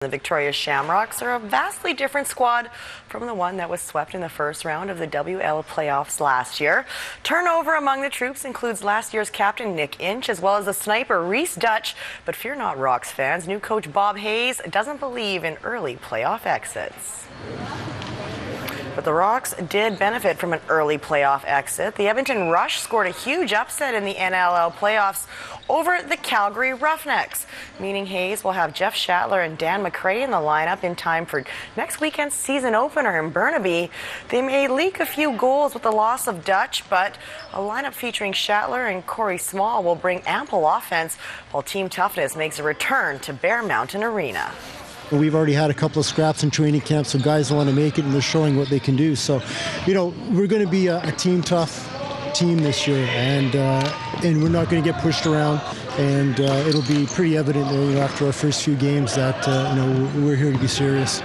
The Victoria Shamrocks are a vastly different squad from the one that was swept in the first round of the WL playoffs last year. Turnover among the troops includes last year's captain Nick Inch as well as the sniper Reese Dutch. But fear not, Rocks fans, new coach Bob Hayes doesn't believe in early playoff exits. But the Rocks did benefit from an early playoff exit. The Edmonton Rush scored a huge upset in the NLL playoffs over the Calgary Roughnecks, meaning Hayes will have Jeff Shattler and Dan McRae in the lineup in time for next weekend's season opener in Burnaby. They may leak a few goals with the loss of Dutch, but a lineup featuring Shattler and Corey Small will bring ample offense while Team Toughness makes a return to Bear Mountain Arena. We've already had a couple of scraps in training camp, so guys want to make it and they're showing what they can do. So, we're going to be a team tough team this year, and we're not going to get pushed around, and it'll be pretty evident after our first few games that we're here to be serious.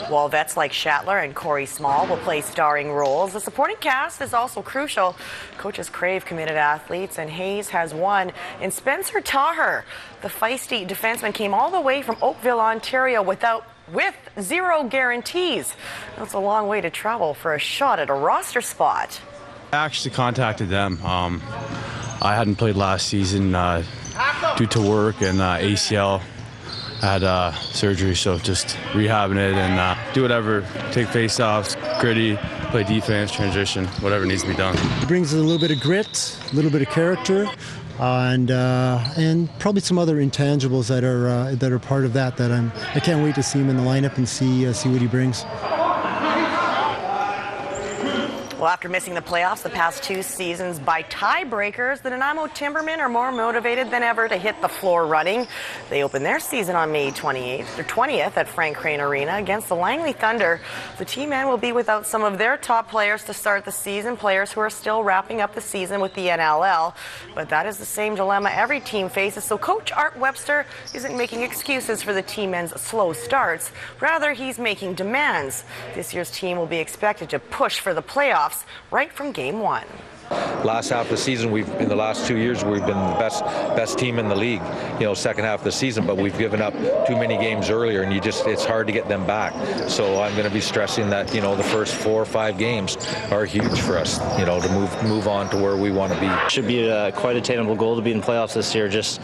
While vets like Shattler and Corey Small will play starring roles, the supporting cast is also crucial. Coaches crave committed athletes, and Hayes has one in Spencer Taher. The feisty defenseman came all the way from Oakville, Ontario with zero guarantees. That's a long way to travel for a shot at a roster spot. I actually contacted them. I hadn't played last season due to work and ACL. I had surgery, so just rehabbing it and do whatever, take face-offs, gritty, play defense, transition, whatever needs to be done. It brings a little bit of grit, a little bit of character, and probably some other intangibles that are part of that I can't wait to see him in the lineup and see what he brings. Well, after missing the playoffs the past two seasons by tiebreakers, the Nanaimo Timbermen are more motivated than ever to hit the floor running. They open their season on May 20th at Frank Crane Arena against the Langley Thunder. The T-men will be without some of their top players to start the season, players who are still wrapping up the season with the NLL. But that is the same dilemma every team faces, so Coach Art Webster isn't making excuses for the T-men's slow starts. Rather, he's making demands. This year's team will be expected to push for the playoffs right from game one. Last half of the season, in the last 2 years, we've been the best team in the league. Second half of the season, but we've given up too many games earlier, and it's hard to get them back. So I'm going to be stressing that the first 4 or 5 games are huge for us. To move on to where we want to be. Should be quite attainable goal to be in the playoffs this year. Just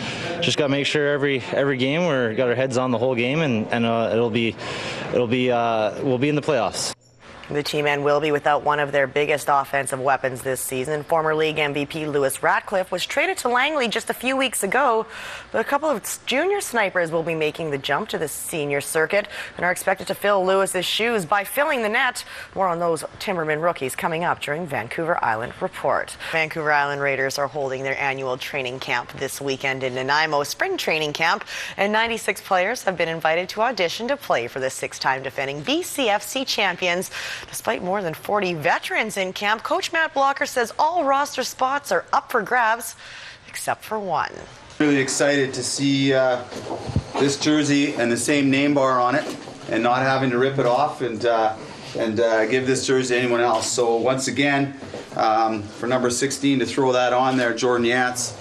got to make sure every game we've got our heads on the whole game, and we'll be in the playoffs. The T-men will be without one of their biggest offensive weapons this season. Former league MVP Lewis Ratcliffe was traded to Langley just a few weeks ago, but a couple of junior snipers will be making the jump to the senior circuit and are expected to fill Lewis's shoes by filling the net. More on those Timberman rookies coming up during Vancouver Island Report. Vancouver Island Raiders are holding their annual training camp this weekend in Nanaimo, spring training camp, and 96 players have been invited to audition to play for the 6-time defending BCFC champions. Despite more than 40 veterans in camp, Coach Matt Blocker says all roster spots are up for grabs, except for one. Really excited to see this jersey and the same name bar on it, and not having to rip it off and give this jersey to anyone else. So once again, for number 16 to throw that on there, Jordan Yance.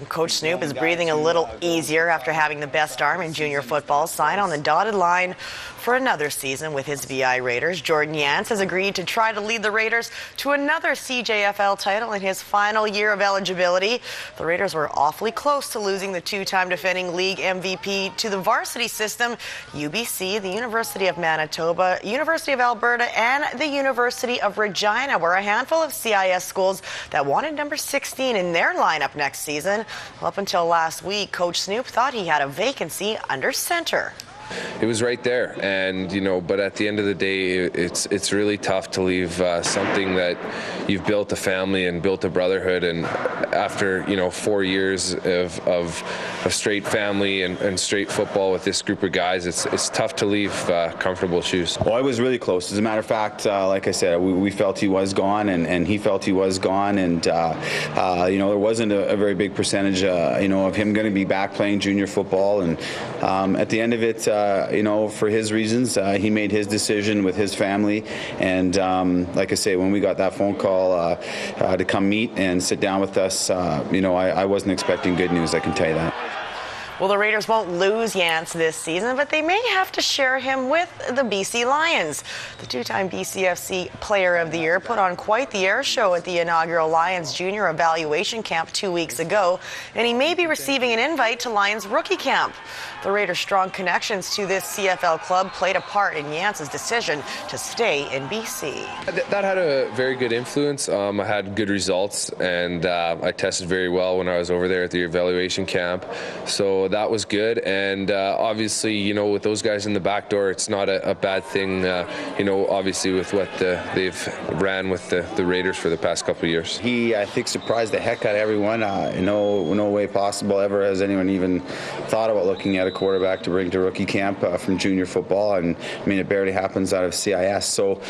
Coach Snoop is breathing a little easier after having the best arm in junior football sign on the dotted line for another season with his VI Raiders. Jordan Yance has agreed to try to lead the Raiders to another CJFL title in his final year of eligibility. The Raiders were awfully close to losing the 2-time defending league MVP to the varsity system. UBC, the University of Manitoba, University of Alberta, and the University of Regina were a handful of CIS schools that wanted number 16 in their lineup next season. Well, up until last week, Coach Snoop thought he had a vacancy under center. It was right there, and but at the end of the day, it's really tough to leave something that you've built a family and built a brotherhood, and after 4 years of straight family and straight football with this group of guys, it's tough to leave comfortable shoes. Well, I was really close. As a matter of fact, like I said, we felt he was gone, and he felt he was gone, and there wasn't a very big percentage of him going to be back playing junior football, and at the end of it, for his reasons, he made his decision with his family, and like I say, when we got that phone call to come meet and sit down with us, I wasn't expecting good news, I can tell you that. Well, the Raiders won't lose Yance this season, but they may have to share him with the BC Lions. The two-time BCFC Player of the Year put on quite the air show at the inaugural Lions Junior Evaluation Camp 2 weeks ago, and he may be receiving an invite to Lions Rookie Camp. The Raiders' strong connections to this CFL club played a part in Yance's decision to stay in BC. That had a very good influence. I had good results, and I tested very well when I was over there at the evaluation camp. So that was good, and obviously, you know, with those guys in the back door, it's not a bad thing, you know, obviously with what they've ran with the Raiders for the past couple of years. He, I think, surprised the heck out of everyone. No way possible ever has anyone even thought about looking at a quarterback to bring to rookie camp from junior football, and I mean, it barely happens out of CIS. So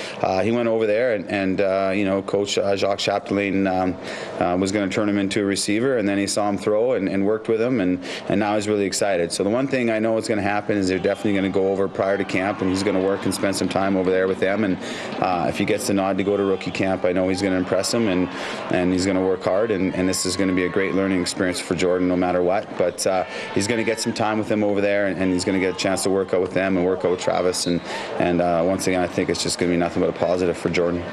he went over there, and you know, Coach Jacques Chapdelaine was going to turn him into a receiver, and then he saw him throw and worked with him, and now he's really excited. So the one thing I know is going to happen is they're definitely going to go over prior to camp, and he's going to work and spend some time over there with them. And if he gets the nod to go to rookie camp, I know he's going to impress him, and he's going to work hard, and this is going to be a great learning experience for Jordan no matter what. But he's going to get some time with them over there, and he's going to get a chance to work out with them and work out with Travis. And once again, I think it's just going to be nothing but a positive for Jordan.